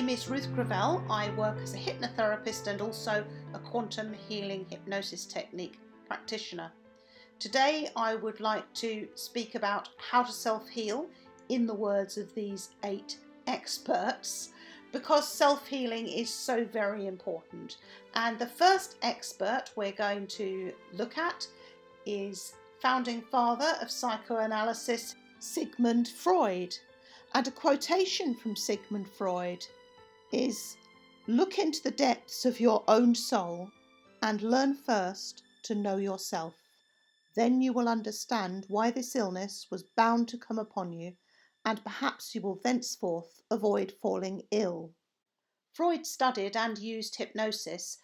name is Ruth Gravelle. I work as a hypnotherapist and also a Quantum Healing Hypnosis Technique practitioner. Today I would like to speak about how to self-heal in the words of these 8 experts, because self-healing is so very important. And the first expert we're going to look at is founding father of psychoanalysis, Sigmund Freud. And a quotation from Sigmund Freud is, "Look into the depths of your own soul and learn first to know yourself. Then you will understand why this illness was bound to come upon you, and perhaps you will thenceforth avoid falling ill." Freud studied and used hypnosis,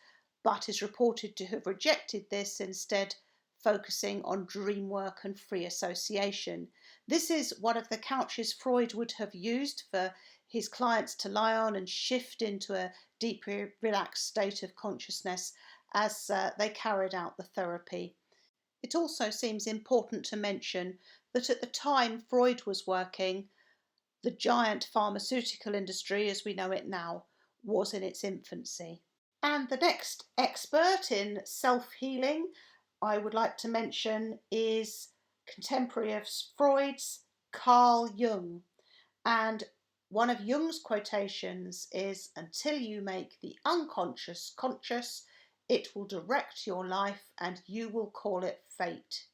but is reported to have rejected this, instead focusing on dream work and free association. This is one of the couches Freud would have used for his clients to lie on and shift into a deeply relaxed state of consciousness as they carried out the therapy. It also seems important to mention that at the time Freud was working, the giant pharmaceutical industry, as we know it now, was in its infancy. And the next expert in self-healing I would like to mention is contemporary of Freud's Carl Jung. And one of Jung's quotations is, "Until you make the unconscious conscious, it will direct your life and you will call it fate."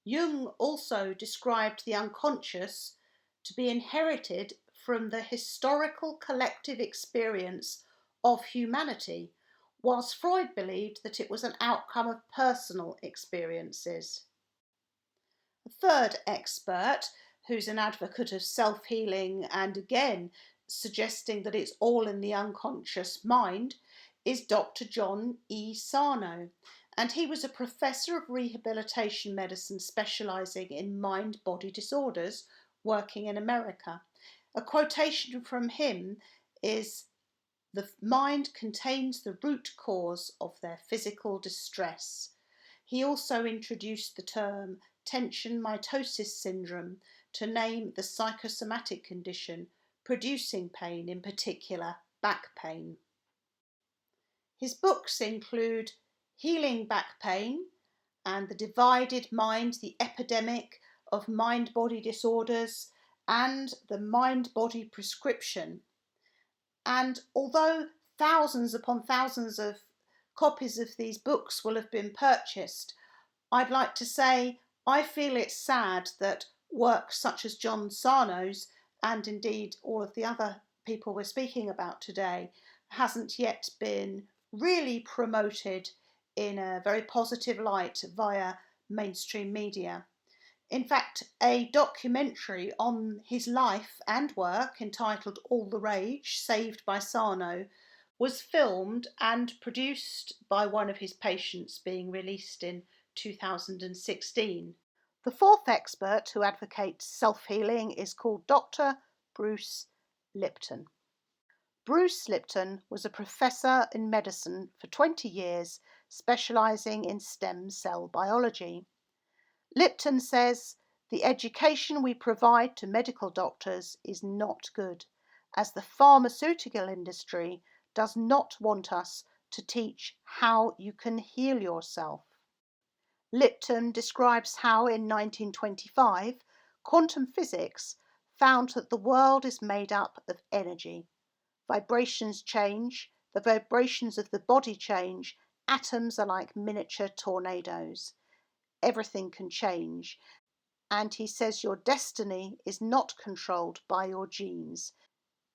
Jung also described the unconscious to be inherited from the historical collective experience of humanity, whilst Freud believed that it was an outcome of personal experiences. A third expert, who's an advocate of self-healing and again suggesting that it's all in the unconscious mind, is Dr. John E. Sarno, and he was a professor of rehabilitation medicine specialising in mind-body disorders, working in America. A quotation from him is, "The mind contains the root cause of their physical distress." He also introduced the term tension mitosis syndrome to name the psychosomatic condition producing pain, in particular back pain. His books include Healing Back Pain and The Divided Mind, the Epidemic of Mind-Body Disorders, and The Mind-Body Prescription. And although thousands upon thousands of copies of these books will have been purchased, I'd like to say I feel it's sad that work such as John Sarno's, and indeed all of the other people we're speaking about today, hasn't yet been really promoted in a very positive light via mainstream media. In fact, a documentary on his life and work entitled All the Rage, Saved by Sarno, was filmed and produced by one of his patients, being released in 2016. The fourth expert who advocates self-healing is called Dr. Bruce Lipton. Bruce Lipton was a professor in medicine for 20 years, specialising in stem cell biology. Lipton says, "The education we provide to medical doctors is not good, as the pharmaceutical industry does not want us to teach how you can heal yourself." Lipton describes how in 1925 quantum physics found that the world is made up of energy. Vibrations change, the vibrations of the body change, atoms are like miniature tornadoes. Everything can change, and he says your destiny is not controlled by your genes.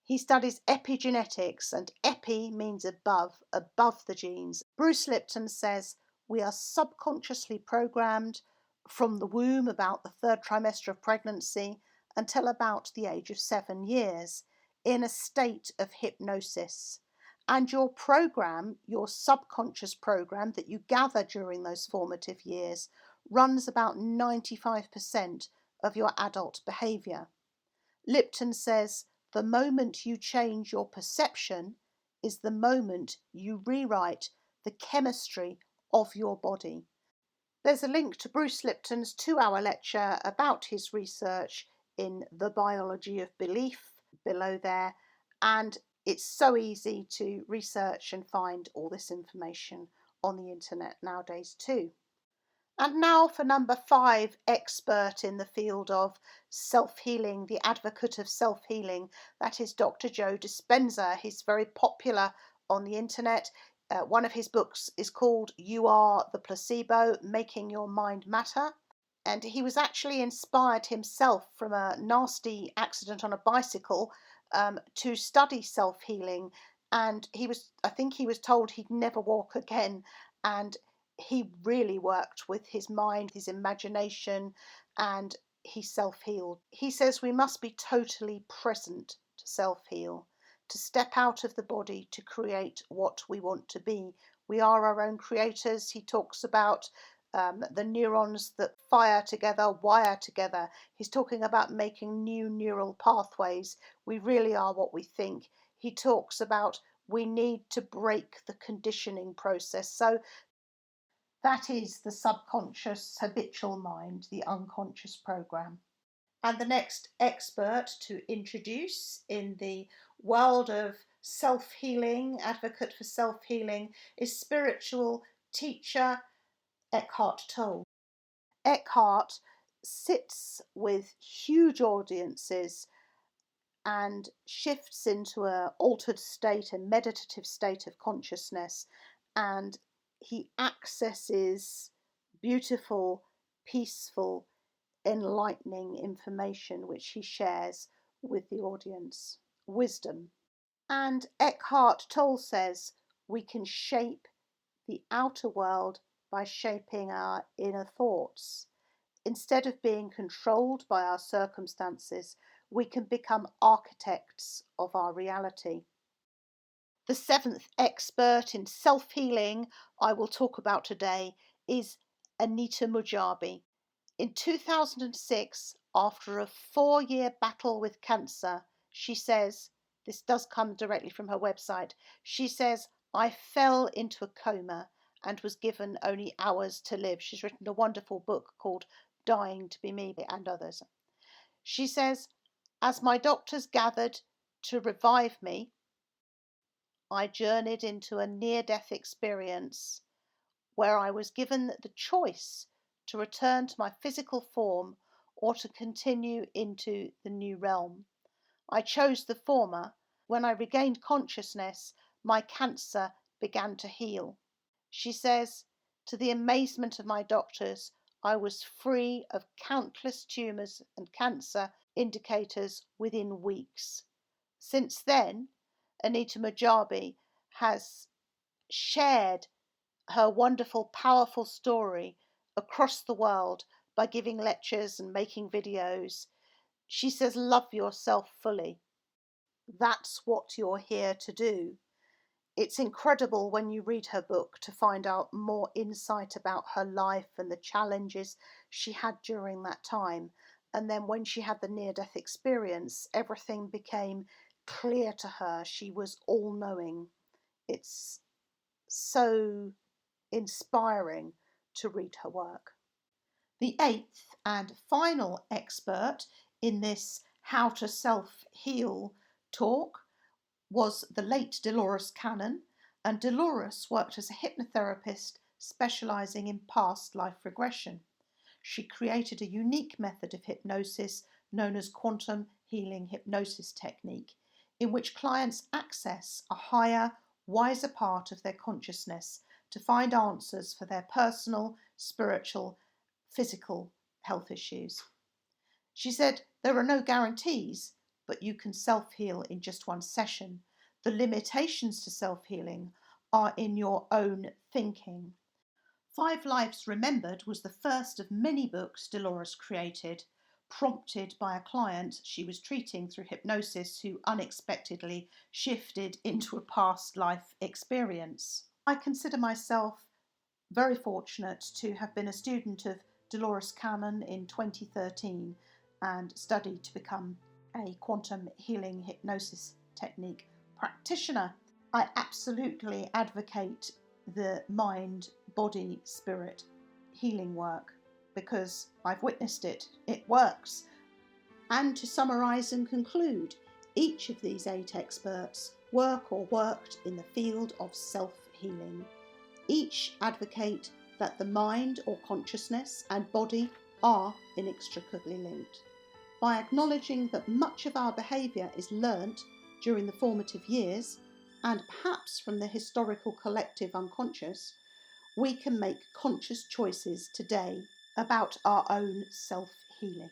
He studies epigenetics, and epi means above the genes. Bruce Lipton says we are subconsciously programmed from the womb, about the 3rd trimester of pregnancy, until about the age of 7 years, in a state of hypnosis. And your program, your subconscious program that you gather during those formative years, runs about 95% of your adult behaviour. Lipton says the moment you change your perception is the moment you rewrite the chemistry of your body. There's a link to Bruce Lipton's 2-hour lecture about his research in The Biology of Belief below there, and It's so easy to research and find all this information on the internet nowadays too. And now for number 5, expert in the field of self-healing, the advocate of self-healing, that is Dr. Joe Dispenser. He's very popular on the internet. One of his books is called You Are the Placebo, Making Your Mind Matter. And he was actually inspired himself from a nasty accident on a bicycle to study self-healing. And I think he was told he'd never walk again. And he really worked with his mind, his imagination, and he self-healed. He says we must be totally present to self-heal, to step out of the body to create what we want to be. We are our own creators. He talks about the neurons that fire together, wire together. He's talking about making new neural pathways. We really are what we think. He talks about we need to break the conditioning process. So that is the subconscious habitual mind, the unconscious program. And the next expert to introduce in the world of self-healing, advocate for self-healing, is spiritual teacher Eckhart Tolle. Eckhart sits with huge audiences and shifts into an altered state, a meditative state of consciousness, and he accesses beautiful, peaceful, enlightening information which he shares with the audience. Wisdom. And Eckhart Tolle says we can shape the outer world by shaping our inner thoughts. Instead of being controlled by our circumstances, we can become architects of our reality. The 7th expert in self-healing I will talk about today is Anita Mojabi. In 2006, after a 4-year battle with cancer, she says, this does come directly from her website, she says, I fell into a coma and was given only hours to live. She's written a wonderful book called Dying to Be Me and others. She says, as my doctors gathered to revive me, I journeyed into a near-death experience where I was given the choice to return to my physical form or to continue into the new realm. I chose the former. When I regained consciousness, my cancer began to heal. She says, to the amazement of my doctors, I was free of countless tumours and cancer indicators within weeks. Since then, Anita Mojabi has shared her wonderful, powerful story across the world by giving lectures and making videos. She says, love yourself fully. That's what you're here to do. It's incredible when you read her book to find out more insight about her life and the challenges she had during that time. And then when she had the near-death experience, everything became clear to her. She was all-knowing. It's so inspiring to read her work. The 8th and final expert in this How to Self-Heal talk was the late Dolores Cannon, and Dolores worked as a hypnotherapist specialising in past life regression. She created a unique method of hypnosis known as Quantum Healing Hypnosis Technique, in which clients access a higher, wiser part of their consciousness to find answers for their personal, spiritual, physical health issues. She said, there are no guarantees, but you can self-heal in just one session. The limitations to self-healing are in your own thinking. 5 Lives Remembered was the first of many books Dolores created, prompted by a client she was treating through hypnosis who unexpectedly shifted into a past life experience. I consider myself very fortunate to have been a student of Dolores Cannon in 2013 and studied to become a quantum healing hypnosis technique practitioner. I absolutely advocate the mind, body, spirit healing work because I've witnessed it. It works. And to summarise and conclude, each of these 8 experts work or worked in the field of self-healing. Each advocate that the mind or consciousness and body are inextricably linked. By acknowledging that much of our behaviour is learnt during the formative years, and perhaps from the historical collective unconscious, we can make conscious choices today about our own self-healing.